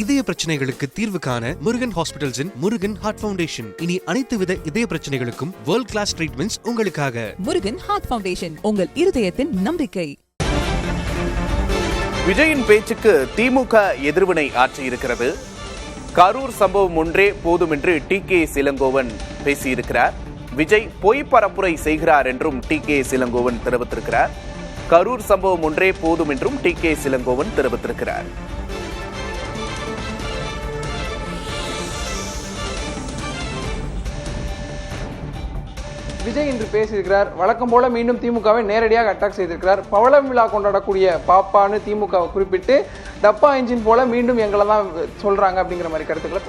இதய பிரச்சனைகளுக்கு தீர்வு காண முருகன் ஹாஸ்பிடல்ஸின் முருகன் ஹார்ட் ஃபவுண்டேஷன். இனி அனைத்து வித இதய பிரச்சனைகளுக்கும் வேர்ல்ட் கிளாஸ் ட்ரீட்மெண்ட்ஸ் உங்களுக்காக. முருகன் ஹார்ட் ஃபவுண்டேஷன், உங்கள் இருதயத்தின் நம்பிக்கை. விஜயின் பேச்சுக்கு திமுக எதிர்வினை ஆற்றியிருக்கிறது. கரூர் சம்பவம் ஒன்றே போதும் என்று TKS இளங்கோவன் பேசியிருக்கிறார். விஜய் பொய் பரப்புரை செய்கிறார் என்றும் TKS இளங்கோவன் தெரிவித்திருக்கிறார். கரூர் சம்பவம் ஒன்றே போதும் என்றும் TKS இளங்கோவன் தெரிவித்திருக்கிறார். விஜய் இன்று பேசியிருக்கிறார். வழக்கம் போல மீண்டும் திமுகவை நேரடியாக அட்டாக் செய்திருக்கிறார். பவளம் விழா கொண்டாடக்கூடிய பாப்பான்னு திமுகவை குறிப்பிட்டு டப்பா இன்ஜின் போல மீண்டும் எங்களை தான் சொல்றாங்க அப்படிங்கிற மாதிரி கருத்துக்களை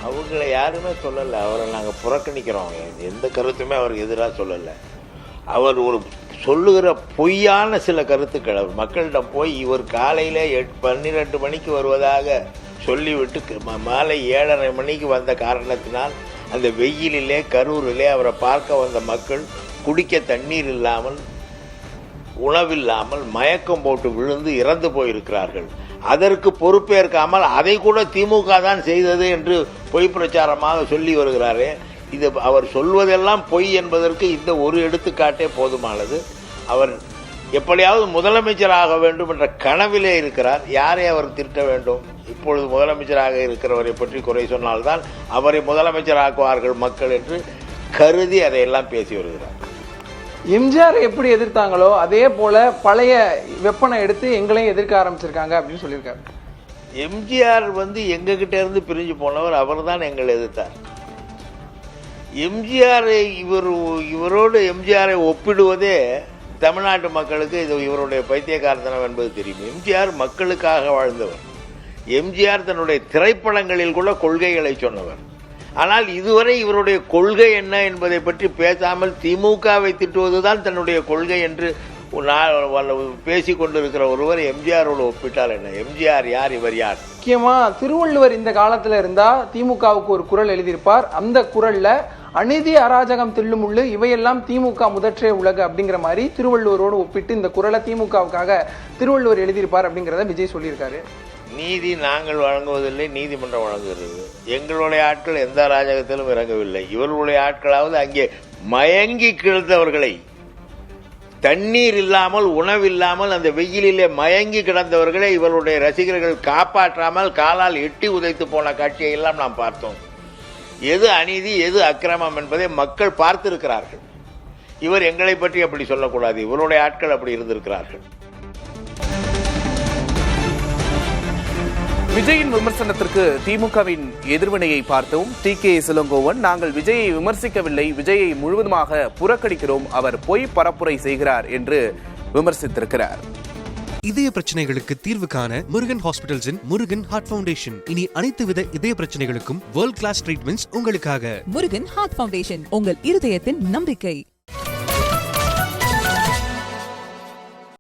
அவங்களை யாருமே சொல்லலை. அவரை நாங்கள் புறக்கணிக்கிறோம். எந்த கருத்துமே அவருக்கு எதிராக சொல்லலை. அவர் ஒரு சொல்லுகிற பொய்யான சில கருத்துக்கள் அவர் மக்களிடம் போய் இவர் காலையில் 12 மணிக்கு வருவதாக சொல்லிவிட்டு மாலை 7:30 மணிக்கு வந்த காரணத்தினால் அந்த வெயிலிலே கரூரிலே அவரை பார்க்க வந்த மக்கள் குடிக்க தண்ணீர் இல்லாமல் உணவில்லாமல் மயக்கம் போட்டு விழுந்து இறந்து போயிருக்கிறார்கள். அதற்கு பொறுப்பேற்காமல் அதை கூட திமுக தான் செய்தது என்று பொய் பிரச்சாரமாக சொல்லி வருகிறாரே. இது அவர் சொல்வதெல்லாம் பொய் என்பதற்கு இந்த ஒரு எடுத்துக்காட்டே போதுமானது. அவர் எப்படியாவது முதலமைச்சராக வேண்டும் என்ற கனவிலே இருக்கிறார். யாரை அவர் திட்ட வேண்டும்? இப்பொழுது முதலமைச்சராக இருக்கிறவரை பற்றி குறை சொன்னால்தான் அவரை முதலமைச்சராக்குவார்கள் மக்கள் என்று கருதி அதையெல்லாம் பேசி வருகிறார். எம்ஜிஆர் எப்படி எதிர்த்தாங்களோ அதே போல பழைய வெப்பனை எடுத்து எங்களையும் எதிர்க்க ஆரம்பிச்சிருக்காங்க அப்படின்னு சொல்லியிருக்காரு. எம்ஜிஆர் எங்ககிட்ட இருந்து பிரிஞ்சு போனவர். அவர் தான் எங்களை எதிர்த்தார். எம்ஜிஆரை இவரோடு எம்ஜிஆரை ஒப்பிடுவதே தமிழ்நாட்டு மக்களுக்கு இது இவருடைய பைத்தியக்காரத்தனம் என்பது தெரியும். எம்ஜிஆர் மக்களுக்காக வாழ்ந்தவர். எம்ஜிஆர் தன்னுடைய திரைப்படங்களில் கூட கொள்கைகளை சொன்னவர். ஆனால் இதுவரை இவருடைய கொள்கை என்ன என்பதை பற்றி பேசாமல் திமுகவை திட்டுவதுதான் தன்னுடைய கொள்கை என்று பேசிக் கொண்டிருக்கிற ஒருவர் எம்ஜிஆரோடு ஒப்பிட்டால் என்ன? எம்ஜிஆர் யார், இவர் யார்? முக்கியமா திருவள்ளுவர் இந்த காலத்துல இருந்தா திமுகவுக்கு ஒரு குறள் எழுதியிருப்பார். அந்த குறள்ல அநீதி அராஜகம் தில்லுமுள்ளு இவையெல்லாம் திமுக முதற்றே உலகு அப்படிங்கிற மாதிரி திருவள்ளுவரோடு ஒப்பிட்டு இந்த குறளை திமுகவுக்காக திருவள்ளுவர் எழுதியிருப்பார் அப்படிங்கிறத விஜய் சொல்லியிருக்காரு. நீதி நாங்கள் வழங்குவதில்லை, நீதிமன்றம் வழங்குகிறது. எங்களுடைய ஆட்கள் எந்த அராஜகத்திலும் இறங்கவில்லை. இவர்களுடைய ஆட்களாவது அங்கே மயங்கி கிடந்தவர்களை, தண்ணீர் இல்லாமல் உணவில்லாமல் அந்த வெயிலிலே மயங்கி கிடந்தவர்களை இவருடைய ரசிகர்கள் காப்பாற்றாமல் காலால் எட்டி உதைத்து போன காட்சியை எல்லாம் நாம் பார்த்தோம். எது அநீதி எது அக்கிரமம் என்பதை மக்கள் பார்த்திருக்கிறார்கள். இவர் எங்களை பற்றி அப்படி சொல்லக்கூடாது. இவருடைய ஆட்கள் அப்படி இருந்திருக்கிறார்கள். விஜயின் விமர்சனத்திற்கு திமுகவின் எதிர்வினையை பார்த்தோம். TKS இளங்கோவன், நாங்கள் விஜயை விமர்சிக்கவில்லை, விஜயை முழுவதுமாக புறக்கணிக்கிறோம், அவர் பொய் பரப்புரை செய்கிறார் என்று விமர்சித்திருக்கிறார். இதய பிரச்சனைகளுக்கு தீர்வு காண முருகன் ஹாஸ்பிடல்ஸின் முருகன் ஹார்ட் ஃபவுண்டேஷன். இனி அனைத்து வித இதய பிரச்சனைகளுக்கும் வேர்ல்ட் கிளாஸ் ட்ரீட்மெண்ட்ஸ் உங்களுக்காக. முருகன் ஹார்ட் ஃபவுண்டேஷன், உங்கள் இருதயத்தின் நம்பிக்கை.